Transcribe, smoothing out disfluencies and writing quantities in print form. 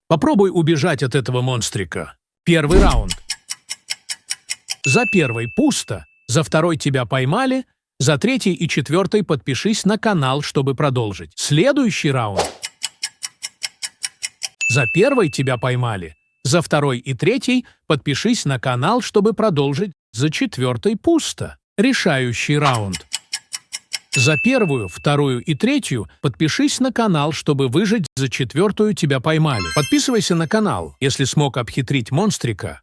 Попробуй убежать от этого монстрика. Первый раунд. За первый пусто, за второй тебя поймали, за третий и четвертый подпишись на канал, чтобы продолжить. Следующий раунд. За первый тебя поймали, за второй и третий подпишись на канал, чтобы продолжить. За четвертый пусто. Решающий раунд. За первую, вторую и третью подпишись на канал, чтобы выжить. За четвертую тебя поймали. Подписывайся на канал, если смог обхитрить монстрика.